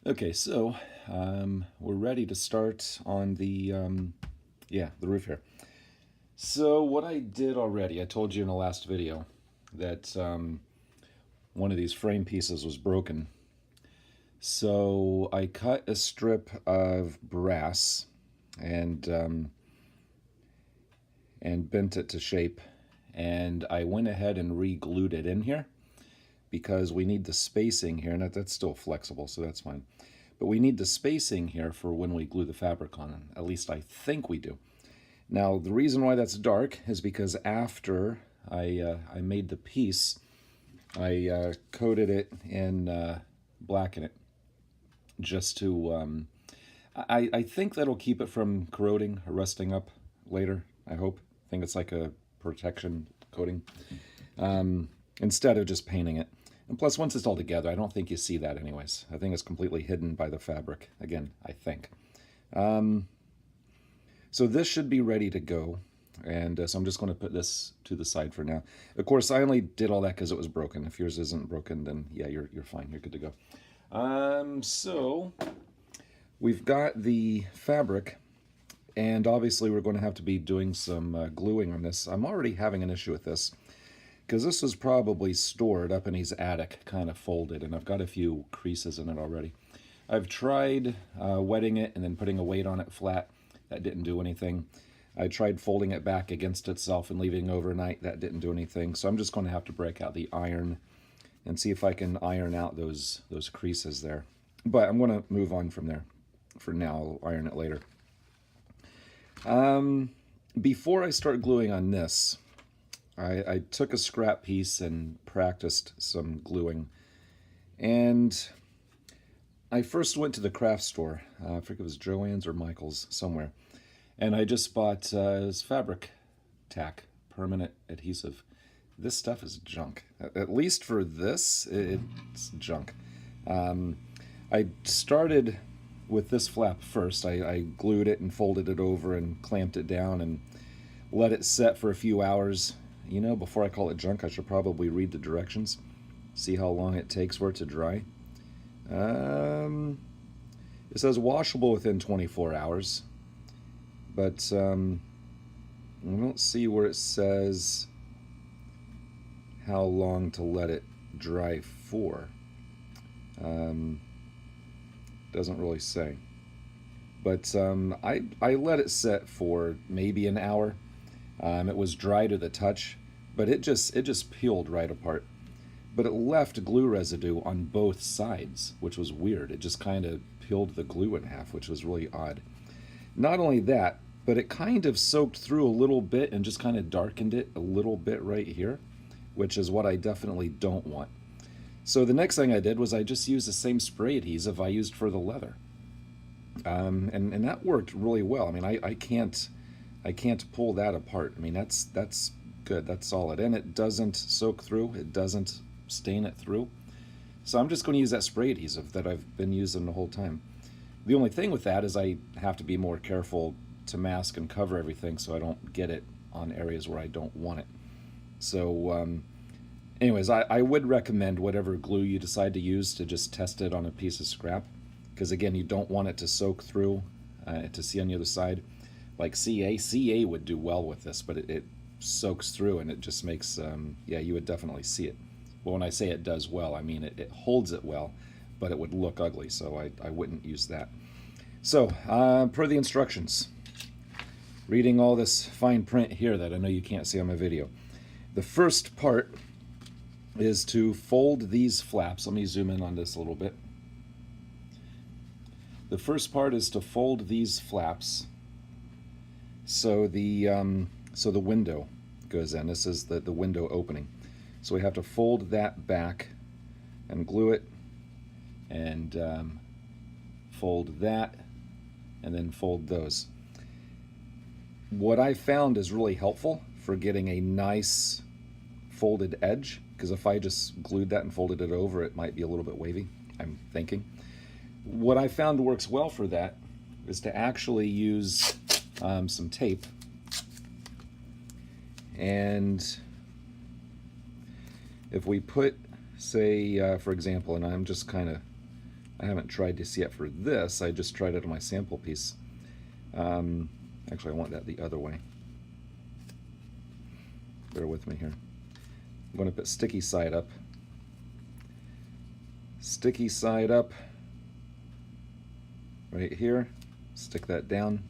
Okay, so we're ready to start on the roof here. So what I did already, I told you in the last video that one of these frame pieces was broken. So I cut a strip of brass and bent it to shape, and I went ahead and re-glued it in here because we need the spacing here, and that's still flexible, so that's fine. But we need the spacing here for when we glue the fabric on, at least I think we do. Now, the reason why that's dark is because after I made the piece, I coated it in blacken it just to, I think that'll keep it from corroding or rusting up later, I hope. I think it's like a protection coating instead of just painting it. And plus, once it's all together, I don't think you see that anyways. I think it's completely hidden by the fabric. Again, I think. So this should be ready to go. And so I'm just going to put this to the side for now. Of course, I only did all that because it was broken. If yours isn't broken, then yeah, you're fine. You're good to go. So we've got the fabric. And obviously, we're going to have to be doing some gluing on this. I'm already having an issue with this, because this was probably stored up in his attic, kind of folded, and I've got a few creases in it already. I've tried wetting it and then putting a weight on it flat. That didn't do anything. I tried folding it back against itself and leaving it overnight. That didn't do anything. So I'm just going to have to break out the iron and see if I can iron out those creases there. But I'm going to move on from there. For now, I'll iron it later. Before I start gluing on this, I took a scrap piece and practiced some gluing. And I first went to the craft store. I forget if it was Joann's or Michael's, somewhere. And I just bought this fabric tack, permanent adhesive. This stuff is junk. At least for this, it's junk. I started with this flap first. I glued it and folded it over and clamped it down and let it set for a few hours. You know, before I call it junk, I should probably read the directions, see how long it takes for it to dry. It says washable within 24 hours, but I don't see where it says how long to let it dry for. Doesn't really say. But I let it set for maybe an hour. It was dry to the touch, but it just peeled right apart. But it left glue residue on both sides, which was weird. It just kind of peeled the glue in half, which was really odd. Not only that, but it kind of soaked through a little bit and just kind of darkened it a little bit right here, which is what I definitely don't want. So the next thing I did was I just used the same spray adhesive I used for the leather. And that worked really well. I mean, I can't pull that apart. I mean, that's good. That's solid. And it doesn't soak through. It doesn't stain it through. So I'm just going to use that spray adhesive that I've been using the whole time. The only thing with that is I have to be more careful to mask and cover everything so I don't get it on areas where I don't want it. So anyways, I would recommend whatever glue you decide to use to just test it on a piece of scrap, because again, you don't want it to soak through to see on the other side. Like CA would do well with this, but it soaks through and it just makes, yeah, you would definitely see it. Well, when I say it does well, I mean it holds it well, but it would look ugly, so I wouldn't use that. So, per the instructions, reading all this fine print here that I know you can't see on my video. The first part is to fold these flaps. Let me zoom in on this a little bit. The first part is to fold these flaps so the window goes in. This is the window opening. So we have to fold that back and glue it, and fold that, and then fold those. What I found is really helpful for getting a nice folded edge, because if I just glued that and folded it over, it might be a little bit wavy, I'm thinking. What I found works well for that is to actually use some tape, and if we put, say, for example, and I'm just kind of I haven't tried this yet for this. I just tried it on my sample piece. Actually, I want that the other way. Bear with me here. I'm going to put sticky side up. Sticky side up right here. Stick that down.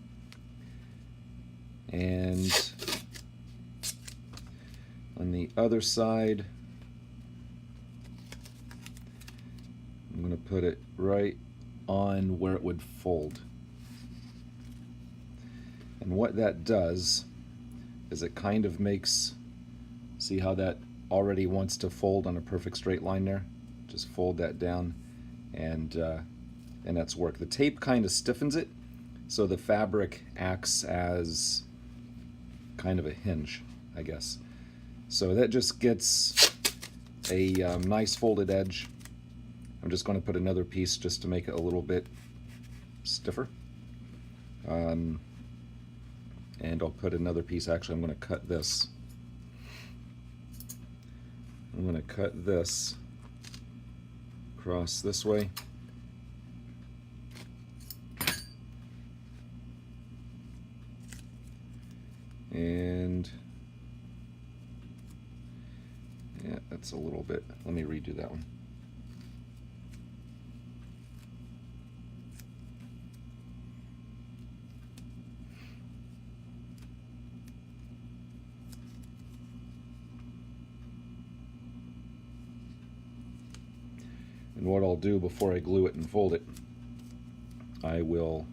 And on the other side, I'm going to put it right on where it would fold. And what that does is it kind of makes, see how that already wants to fold on a perfect straight line there? Just fold that down, and that's work. The tape kind of stiffens it, so the fabric acts as kind of a hinge, I guess. So that just gets a nice folded edge. I'm just going to put another piece just to make it a little bit stiffer. And I'll put another piece, actually I'm going to cut this. I'm going to cut this across this way. And yeah, that's a little bit. Let me redo that one. And what I'll do before I glue it and fold it, I will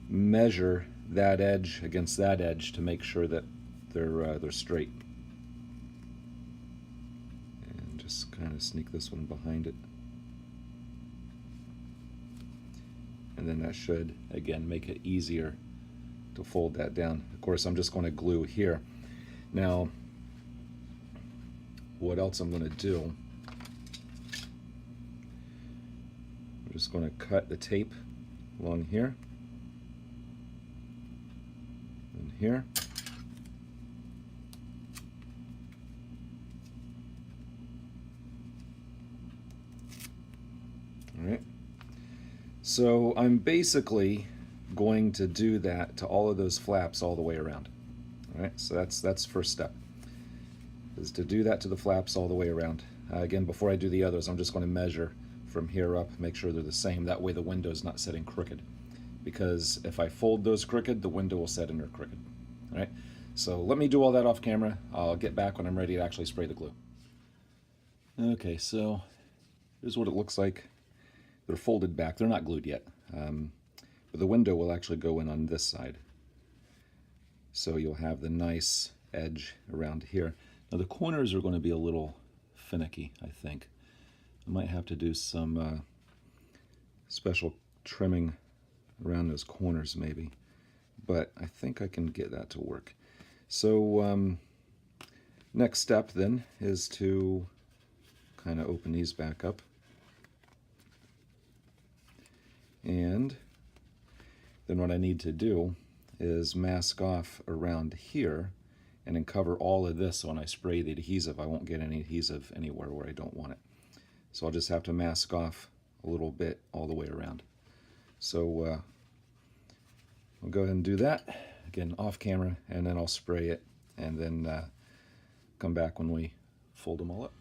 measure that edge against that edge to make sure that they're straight. And just kind of sneak this one behind it. And then that should, again, make it easier to fold that down. Of course, I'm just going to glue here. Now, what else I'm going to do, I'm just going to cut the tape along here and here. All right. So I'm basically going to do that to all of those flaps all the way around. All right. So that's first step, is to do that to the flaps all the way around. Again, before I do the others, I'm just going to measure from here up, make sure they're the same. That way the window is not setting crooked. Because if I fold those crooked, the window will set in there crooked. All right. So let me do all that off camera. I'll get back when I'm ready to actually spray the glue. Okay, so here's what it looks like. They're folded back. They're not glued yet. But the window will actually go in on this side. So you'll have the nice edge around here. Now the corners are going to be a little finicky, I think. I might have to do some special trimming around those corners maybe. But I think I can get that to work. So next step then is to kind of open these back up. And then what I need to do is mask off around here and then cover all of this. So when I spray the adhesive, I won't get any adhesive anywhere where I don't want it. So I'll just have to mask off a little bit all the way around. So I'll go ahead and do that, again off camera, and then I'll spray it and then come back when we fold them all up.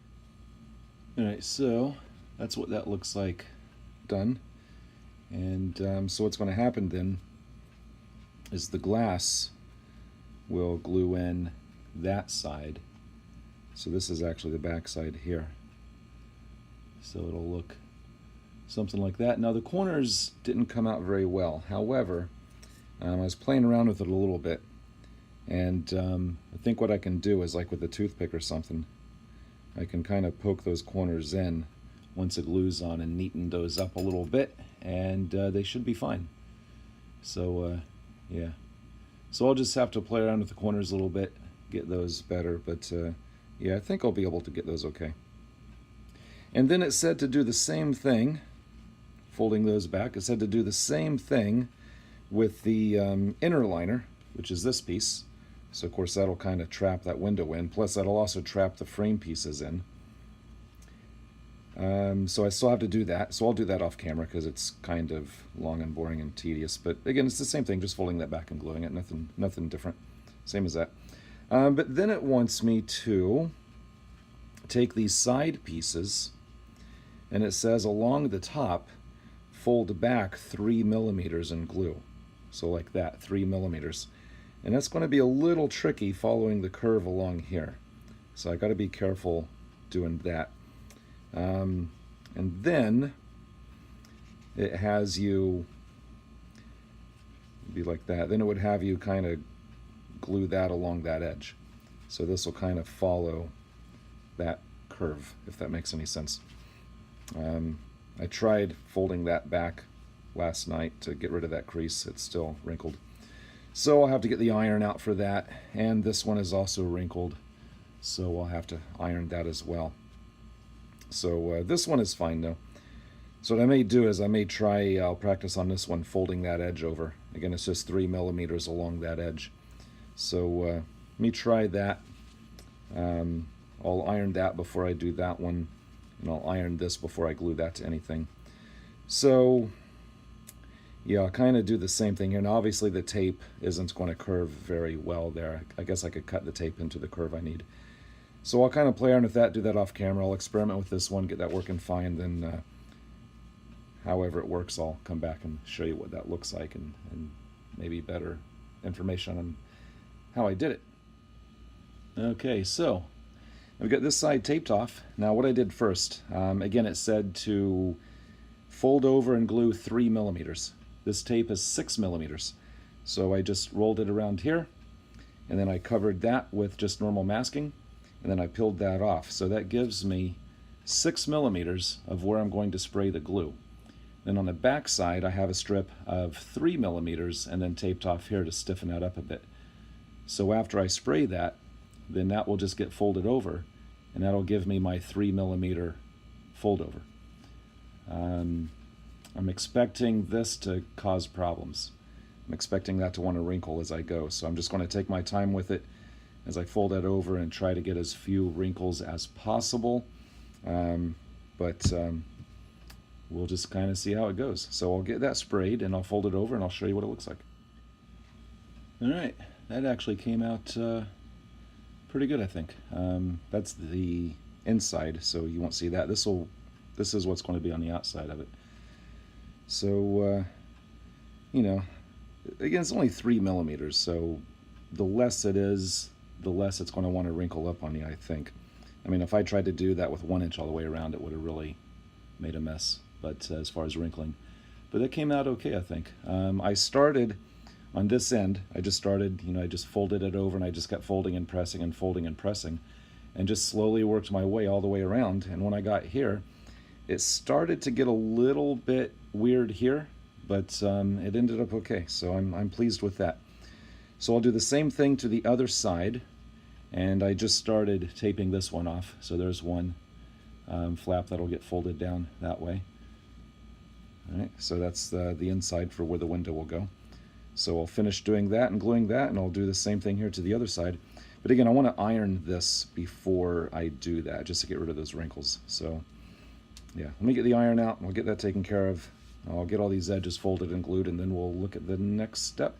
Alright, so that's what that looks like done. And so what's going to happen then is the glass will glue in that side. So this is actually the back side here. So it'll look something like that. Now the corners didn't come out very well. However, I was playing around with it a little bit. And I think what I can do is, like with a toothpick or something, I can kind of poke those corners in once the glue's on and neaten those up a little bit, and they should be fine. So yeah, so I'll just have to play around with the corners a little bit, get those better, but yeah, I think I'll be able to get those okay. And then it said to do the same thing, folding those back, it said to do the same thing with the inner liner, which is this piece. So of course that'll kind of trap that window in, plus that'll also trap the frame pieces in. So I still have to do that. So I'll do that off camera because it's kind of long and boring and tedious. But again, it's the same thing, just folding that back and gluing it. Nothing different. Same as that. But then it wants me to take these side pieces, and it says along the top, fold back 3 millimeters and glue. So like that, 3 millimeters. And that's going to be a little tricky following the curve along here. So I got to be careful doing that. And then it has you be like that. Then it would have you kind of glue that along that edge. So this will kind of follow that curve, if that makes any sense. I tried folding that back last night to get rid of that crease. It's still wrinkled. So I'll have to get the iron out for that. And this one is also wrinkled, so I'll have to iron that as well. So this one is fine though. So what I may do is I'll practice on this one, folding that edge over. Again, it's just 3 millimeters along that edge. So let me try that. I'll iron that before I do that one, and I'll iron this before I glue that to anything. So yeah, I'll kind of do the same thing here. Now obviously the tape isn't going to curve very well there. I guess I could cut the tape into the curve I need. So I'll kind of play around with that, do that off camera. I'll experiment with this one, get that working fine. Then however it works, I'll come back and show you what that looks like, and maybe better information on how I did it. Okay, so I've got this side taped off. Now what I did first, again it said to fold over and glue 3 millimeters. This tape is 6 millimeters. So I just rolled it around here, and then I covered that with just normal masking, and then I peeled that off. So that gives me 6 millimeters of where I'm going to spray the glue. Then on the back side, I have a strip of 3 millimeters and then taped off here to stiffen that up a bit. So after I spray that, then that will just get folded over, and that'll give me my 3 millimeter fold over. I'm expecting this to cause problems. I'm expecting that to want to wrinkle as I go. So I'm just going to take my time with it as I fold that over and try to get as few wrinkles as possible. But we'll just kind of see how it goes. So I'll get that sprayed and I'll fold it over and I'll show you what it looks like. All right, that actually came out pretty good, I think. That's the inside, so you won't see that. This is what's going to be on the outside of it. So, you know, again, it's only 3 millimeters, so the less it is, the less it's going to want to wrinkle up on you, I think. I mean, if I tried to do that with 1 inch all the way around, it would have really made a mess, but as far as wrinkling. But that came out okay, I think. I started on this end. I just started, I just folded it over, and I just kept folding and pressing and folding and pressing, and just slowly worked my way all the way around. And when I got here, it started to get a little bit weird here, but it ended up okay. So I'm pleased with that. So I'll do the same thing to the other side, and I just started taping this one off. So there's one flap that'll get folded down that way. All right, so that's the inside for where the window will go. So I'll finish doing that and gluing that, and I'll do the same thing here to the other side. But again, I want to iron this before I do that, just to get rid of those wrinkles. So yeah, let me get the iron out, and we'll get that taken care of. I'll get all these edges folded and glued, and then we'll look at the next step.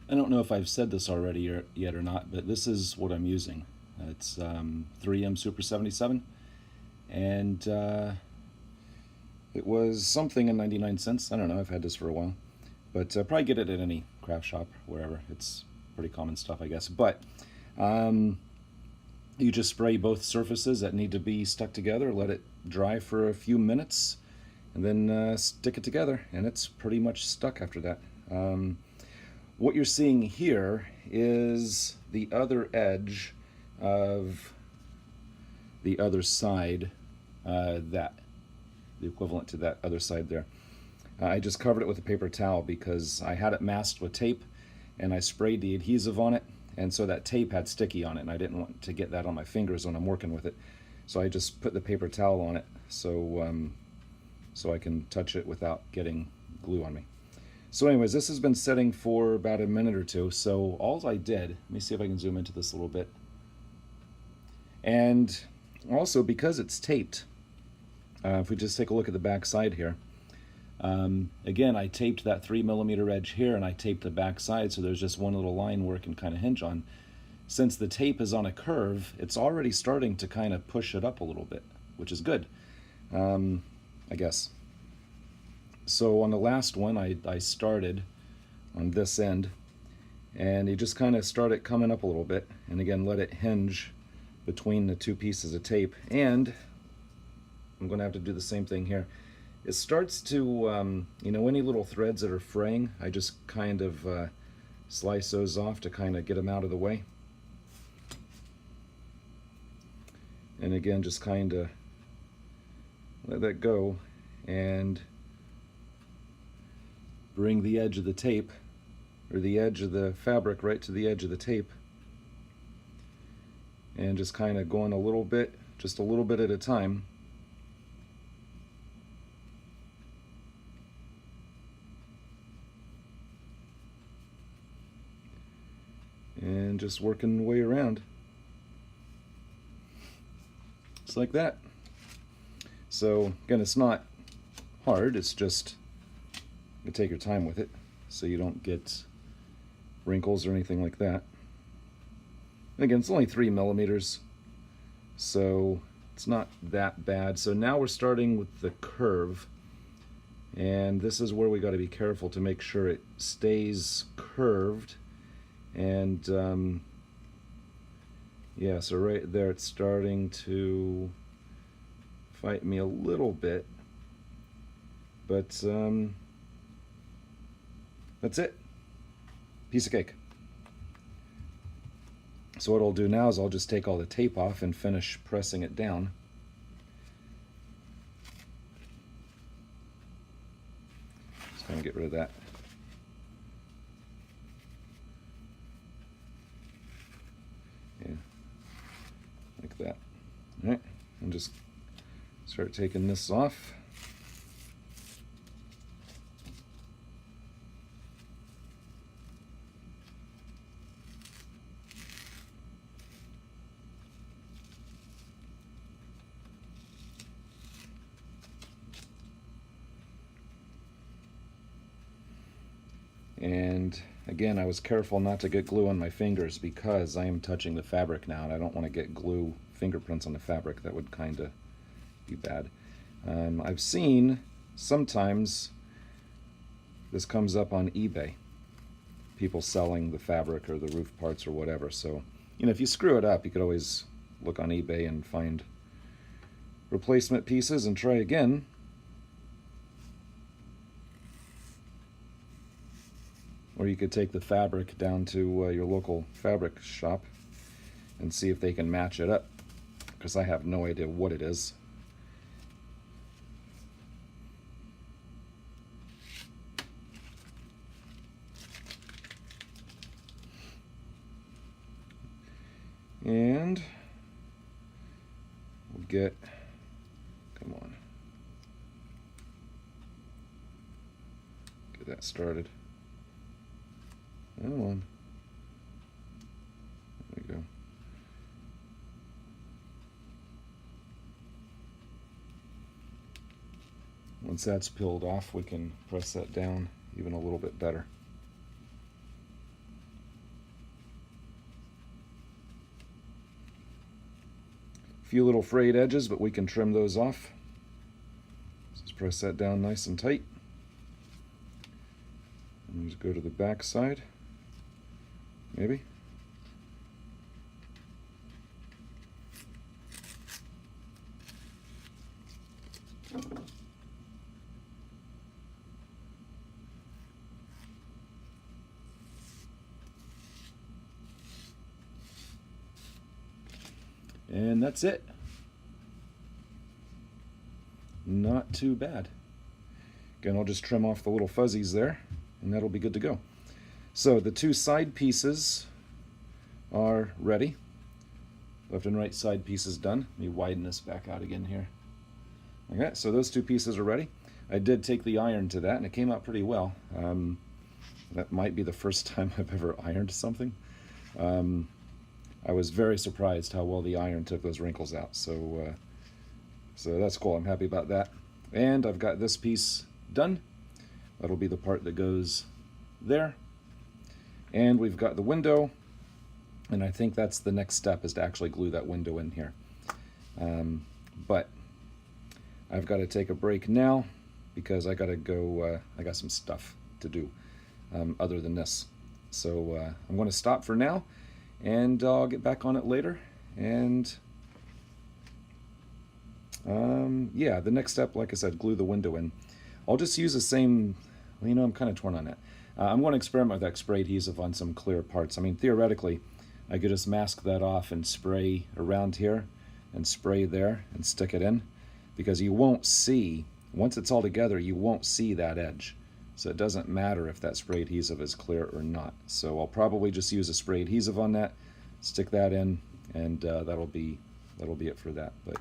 I don't know if I've said this already yet or not, but this is what I'm using. It's 3M Super 77, and it was something in 99 cents. I don't know, I've had this for a while. But probably get it at any craft shop, wherever. It's pretty common stuff, I guess. But you just spray both surfaces that need to be stuck together, let it dry for a few minutes, and then stick it together, and it's pretty much stuck after that. What you're seeing here is the other edge of the other side, the equivalent to that other side there. I just covered it with a paper towel because I had it masked with tape, and I sprayed the adhesive on it, and so that tape had sticky on it, and I didn't want to get that on my fingers when I'm working with it. So I just put the paper towel on it so I can touch it without getting glue on me. So anyways, this has been setting for about a minute or two. So all I did, let me see if I can zoom into this a little bit. And Also, because it's taped, if we just take a look at the back side here, again, I taped that 3mm edge here, and I taped the back side, so there's just one little line where it can kind of hinge on. Since the tape is on a curve, it's already starting to kind of push it up a little bit, which is good, I guess. So on the last one, I started on this end, and you just kind of start it coming up a little bit, and again, let it hinge between the two pieces of tape. And I'm going to have to do the same thing here. It starts to, you know, any little threads that are fraying, I just kind of slice those off to kind of get them out of the way. And again, just kind of let that go and bring the edge of the tape, or the edge of the fabric, right to the edge of the tape, and just kind of going a little bit, just a little bit at a time. And just working the way around. Just like that. So again, it's not hard, it's just you take your time with it so you don't get wrinkles or anything like that. And again, it's only 3mm, so it's not that bad. So now we're starting with the curve, and this is where we got to be careful to make sure it stays curved. And yeah, so right there it's starting to fight me a little bit, but that's it. Piece of cake. So what I'll do now is I'll just take all the tape off and finish pressing it down. Just kind of get rid of that. Yeah, like that. All right, and just start taking this off. And again, I was careful not to get glue on my fingers because I am touching the fabric now, and I don't want to get glue fingerprints on the fabric. That would kind of be bad. I've seen sometimes this comes up on eBay, people selling the fabric or the roof parts or whatever. So, you know, if you screw it up, you could always look on eBay and find replacement pieces and try again. Or you could take the fabric down to your local fabric shop and see if they can match it up, because I have no idea what it is. And we'll get, come on, get that started. Come on. There we go. Once that's peeled off, we can press that down even a little bit better. A few little frayed edges, but we can trim those off. Just press that down nice and tight. And just go to the back side. Maybe. And that's it. Not too bad. Again, I'll just trim off the little fuzzies there, and that'll be good to go. So the two side pieces are ready. Left and right side pieces done. Let me widen this back out again here. Okay, so those two pieces are ready. I did take the iron to that, and it came out pretty well. That might be the first time I've ever ironed something. I was very surprised how well the iron took those wrinkles out. So that's cool. I'm happy about that. And I've got this piece done. That'll be the part that goes there. And we've got the window. And I think that's the next step, is to actually glue that window in here. But I've got to take a break now because I got to go, I got some stuff to do other than this. So I'm going to stop for now, and I'll get back on it later. And yeah, the next step, like I said, glue the window in. I'll just use the same, well, you know, I'm kind of torn on that. I'm going to experiment with that spray adhesive on some clear parts. I mean, theoretically, I could just mask that off and spray around here and spray there and stick it in, because you won't see, once it's all together, you won't see that edge. So it doesn't matter if that spray adhesive is clear or not. So I'll probably just use a spray adhesive on that, stick that in, and that'll be it for that. But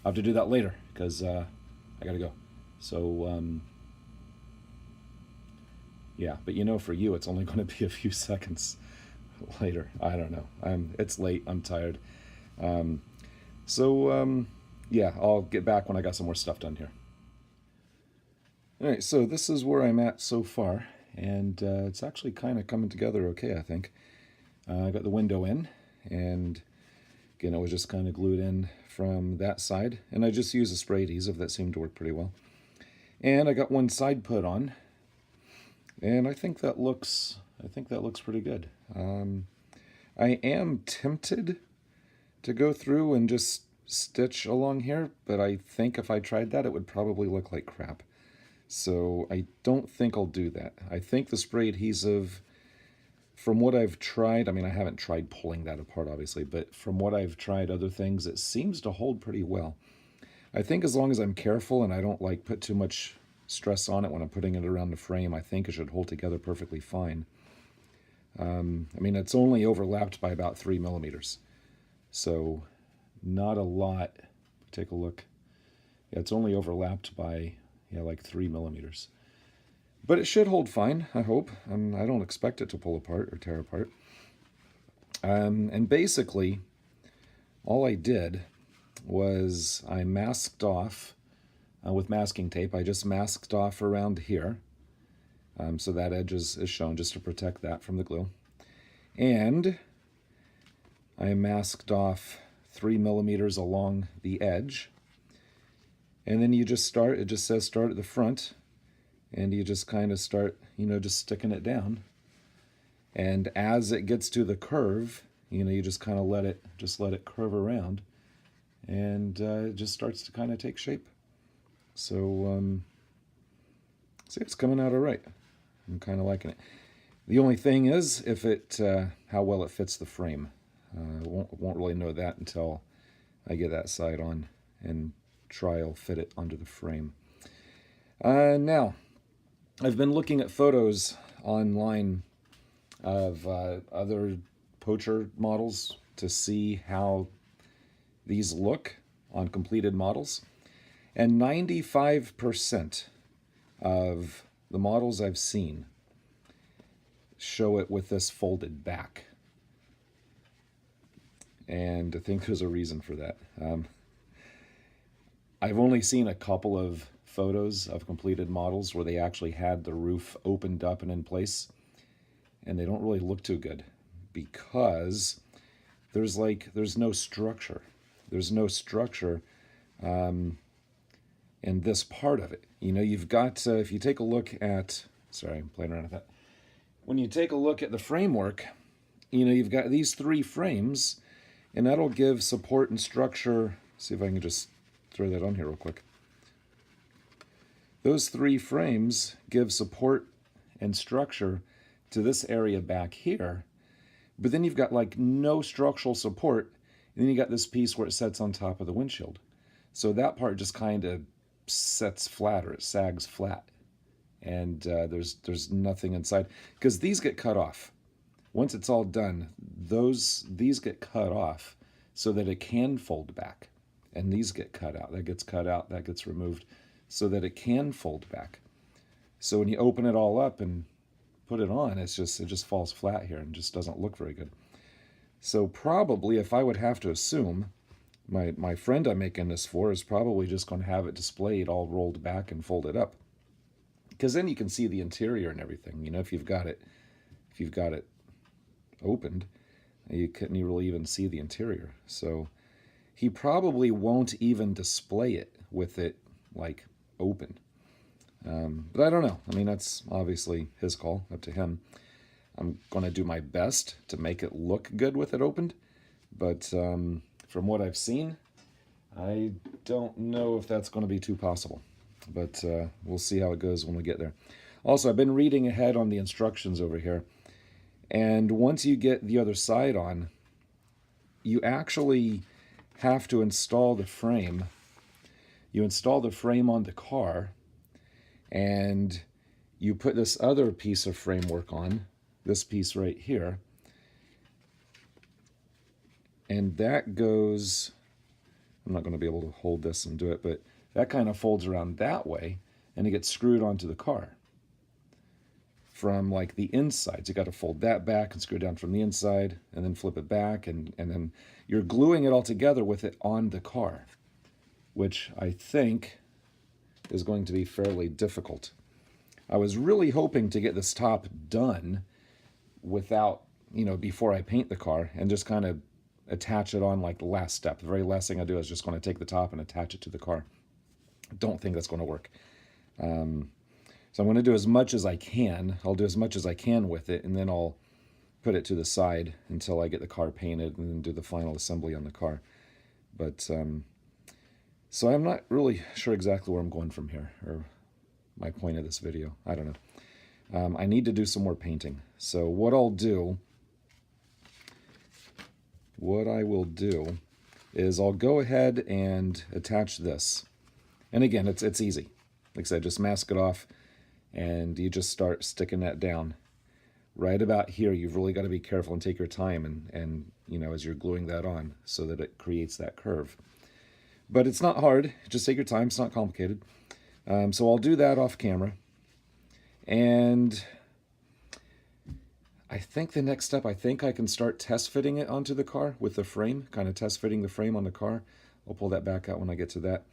I'll have to do that later because I gotta go. So yeah, but you know, for you, it's only going to be a few seconds later. I don't know. It's late. I'm tired. Yeah, I'll get back when I got some more stuff done here. All right, so this is where I'm at so far, and it's actually kind of coming together okay, I think. I got the window in, and again, it was just kind of glued in from that side, and I just used a spray adhesive that seemed to work pretty well. And I got one side put on, and I think that looks pretty good. I am tempted to go through and just stitch along here, but I think if I tried that, it would probably look like crap. So I don't think I'll do that. I think the spray adhesive, from what I've tried, I mean, I haven't tried pulling that apart, obviously, but from what I've tried other things, it seems to hold pretty well. I think as long as I'm careful and I don't like put too much stress on it when I'm putting it around the frame, I think it should hold together perfectly fine. I mean, it's only overlapped by about 3 millimeters. So not a lot. Take a look. Yeah, it's only overlapped by, yeah, like 3 millimeters. But it should hold fine, I hope. I don't expect it to pull apart or tear apart. And basically, all I did was I masked off with masking tape. I just masked off around here. So that edge is shown just to protect that from the glue. And I masked off 3 millimeters along the edge. And then you just start, it just says start at the front, and you just kind of start, you know, just sticking it down. And as it gets to the curve, you know, you just kind of let it curve around, and it just starts to kind of take shape. So, see, it's coming out all right. I'm kind of liking it. The only thing is, if it, how well it fits the frame. Won't really know that until I get that side on and trial fit it onto the frame. Now, I've been looking at photos online of other Pocher models to see how these look on completed models. And 95% of the models I've seen show it with this folded back. And I think there's a reason for that. I've only seen a couple of photos of completed models where they actually had the roof opened up and in place, and they don't really look too good because there's no structure. There's no structure in this part of it. You know, you've got, if you take a look at, sorry, I'm playing around with that. When you take a look at the framework, you know, you've got these 3 frames, and that'll give support and structure. See if I can just throw that on here real quick. Those 3 frames give support and structure to this area back here, but then you've got like no structural support, and then you got this piece where it sets on top of the windshield. So that part just kind of sets flat, or it sags flat, and there's nothing inside, because these get cut off. Once it's all done, these get cut off so that it can fold back, and these get cut out. That gets cut out, that gets removed, so that it can fold back. So when you open it all up and put it on, it just falls flat here and just doesn't look very good. So probably, if I would have to assume, my friend I'm making this for is probably just going to have it displayed all rolled back and folded up. Because then you can see the interior and everything. You know, if you've got it opened, you couldn't really even see the interior. So he probably won't even display it with it like open. But I don't know. I mean, that's obviously his call, up to him. I'm going to do my best to make it look good with it opened. But from what I've seen, I don't know if that's going to be too possible. But we'll see how it goes when we get there. Also, I've been reading ahead on the instructions over here. And once you get the other side on, you actually have to install the frame. You install the frame on the car, and you put this other piece of framework on, this piece right here, and that goes, I'm not going to be able to hold this and do it, but that kind of folds around that way, and it gets screwed onto the car from like the inside. So you got to fold that back and screw it down from the inside, and then flip it back, and then you're gluing it all together with it on the car, which I think is going to be fairly difficult. I was really hoping to get this top done without, you know, before I paint the car, and just kind of attach it on like the last step. The very last thing I do is just going to take the top and attach it to the car. Don't think that's going to work. So I'm going to do as much as I can. I'll do as much as I can with it, and then I'll put it to the side until I get the car painted and then do the final assembly on the car. But so I'm not really sure exactly where I'm going from here, or my point of this video. I don't know. I need to do some more painting. So what I will do is I'll go ahead and attach this. And again, it's easy. Like I said, just mask it off, and you just start sticking that down. Right about here, you've really got to be careful and take your time, and you know, as you're gluing that on, so that it creates that curve. But it's not hard. Just take your time. It's not complicated. So I'll do that off camera. And I think the next step, I think I can start test fitting it onto the car with the frame, kind of test fitting the frame on the car. I'll pull that back out when I get to that.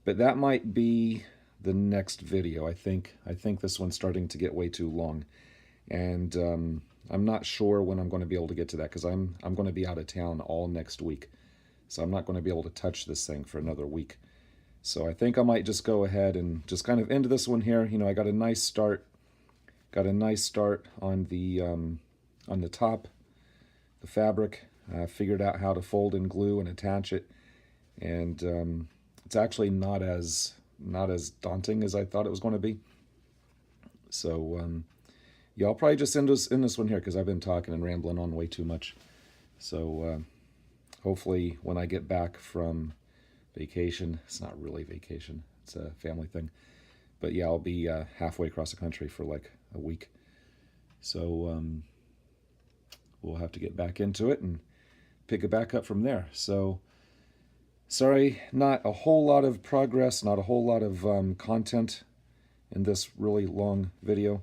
But that might be the next video. I think this one's starting to get way too long. And I'm not sure when I'm going to be able to get to that, because I'm going to be out of town all next week. So I'm not going to be able to touch this thing for another week. So I think I might just go ahead and just kind of end this one here. You know, I got a nice start. Got a nice start on the top, the fabric. Figured out how to fold and glue and attach it, and it's actually not as daunting as I thought it was going to be. So yeah, I'll probably just end this one here, because I've been talking and rambling on way too much. So hopefully when I get back from vacation, it's not really vacation, it's a family thing, but yeah, I'll be halfway across the country for like a week. So we'll have to get back into it and pick it back up from there. So sorry, not a whole lot of progress, not a whole lot of content in this really long video.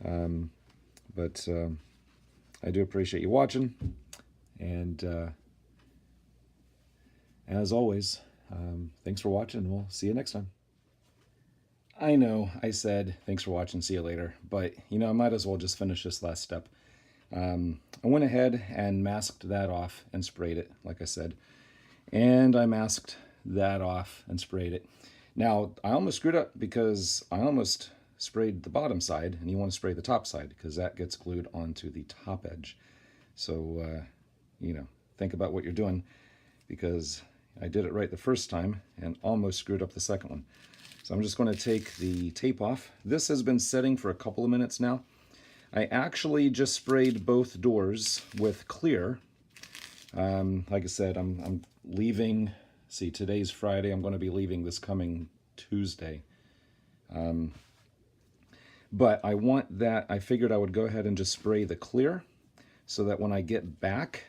But I do appreciate you watching. And as always, thanks for watching. We'll see you next time. I know I said thanks for watching, see you later, but you know, I might as well just finish this last step. I went ahead and masked that off and sprayed it, like I said. And I masked that off and sprayed it. Now, I almost screwed up, because I almost sprayed the bottom side, and you want to spray the top side, because that gets glued onto the top edge. So, you know, think about what you're doing, because I did it right the first time and almost screwed up the second one. So I'm just going to take the tape off. This has been setting for a couple of minutes now. I actually just sprayed both doors with clear. Like I said, I'm leaving, see, today's Friday. I'm going to be leaving this coming Tuesday. But I want that, I figured I would go ahead and just spray the clear, so that when I get back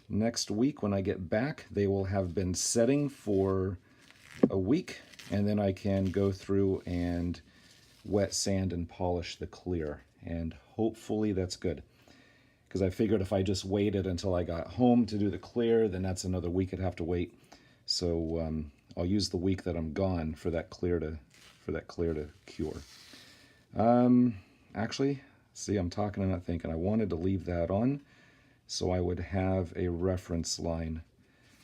next week, when I get back, they will have been setting for a week, and then I can go through and wet sand and polish the clear, and hopefully that's good. because I figured if I just waited until I got home to do the clear, then that's another week I'd have to wait. So I'll use the week that I'm gone for that clear to cure. Actually, see, I'm talking and not thinking. I wanted to leave that on so I would have a reference line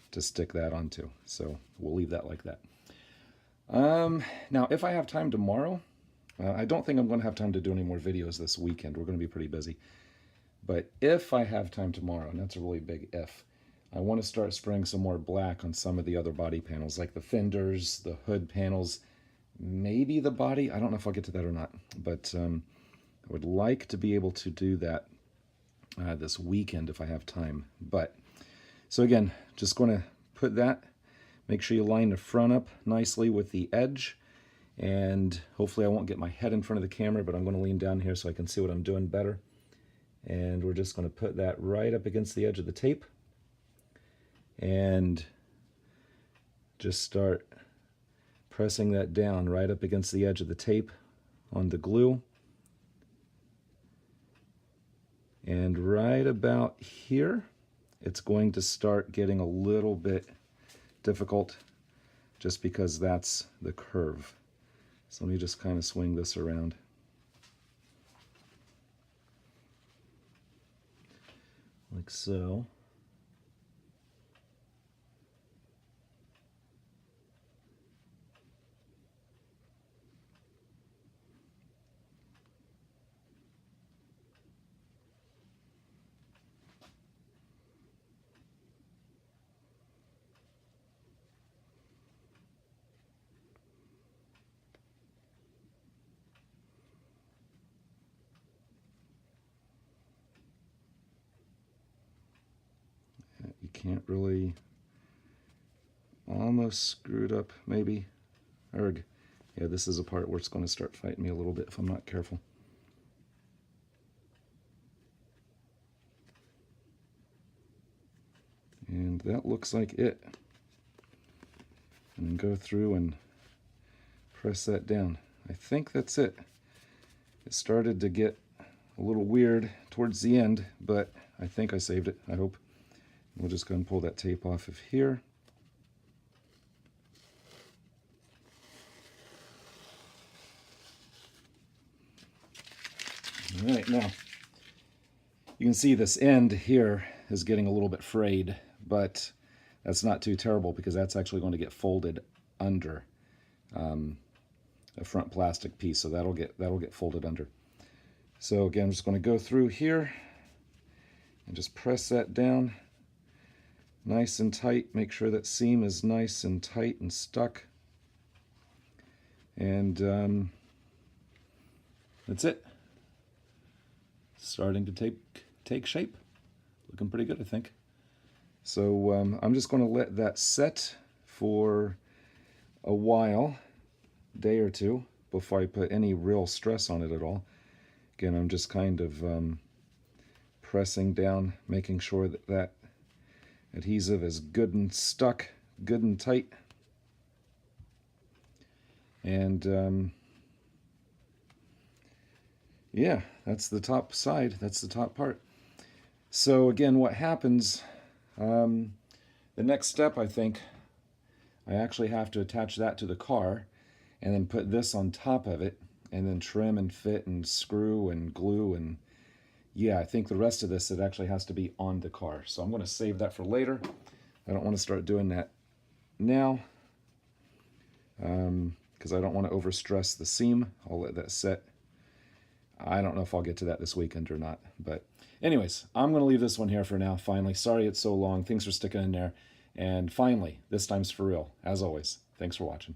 to stick that onto. So we'll leave that like that. Now, if I have time tomorrow, I don't think I'm going to have time to do any more videos this weekend. We're going to be pretty busy. But if I have time tomorrow, and that's a really big if, I want to start spraying some more black on some of the other body panels, like the fenders, the hood panels, maybe the body. I don't know if I'll get to that or not, but I would like to be able to do that this weekend if I have time. But so again, just going to put that, make sure you line the front up nicely with the edge, and hopefully I won't get my head in front of the camera, but I'm going to lean down here so I can see what I'm doing better. And we're just going to put that right up against the edge of the tape and just start pressing that down right up against the edge of the tape on the glue. And right about here, it's going to start getting a little bit difficult just because that's the curve. So let me just kind of swing this around. Like so. You can't really, almost screwed up maybe. Erg. Yeah, this is a part where it's going to start fighting me a little bit if I'm not careful. And that looks like it. And then go through and press that down. I think that's it. It started to get a little weird towards the end, but I think I saved it, I hope. We'll just go and pull that tape off of here. All right, now you can see this end here is getting a little bit frayed, but that's not too terrible because that's actually going to get folded under a front plastic piece, so that'll get folded under. So again, I'm just going to go through here and just press that down nice and tight. Make sure that seam is nice and tight and stuck. And that's it. Starting to take shape. Looking pretty good, I think. So I'm just going to let that set for a while, day or two, before I put any real stress on it at all. Again, I'm just kind of pressing down, making sure that that adhesive is good and stuck, good and tight. And yeah, that's the top side, that's the top part. So again, what happens, the next step, I think, I actually have to attach that to the car and then put this on top of it and then trim and fit and screw and glue. And yeah, I think the rest of this, it actually has to be on the car. So I'm going to save that for later. I don't want to start doing that now because I don't want to overstress the seam. I'll let that set. I don't know if I'll get to that this weekend or not. But anyways, I'm going to leave this one here for now, finally. Sorry it's so long. Thanks for sticking in there. And finally, this time's for real. As always, thanks for watching.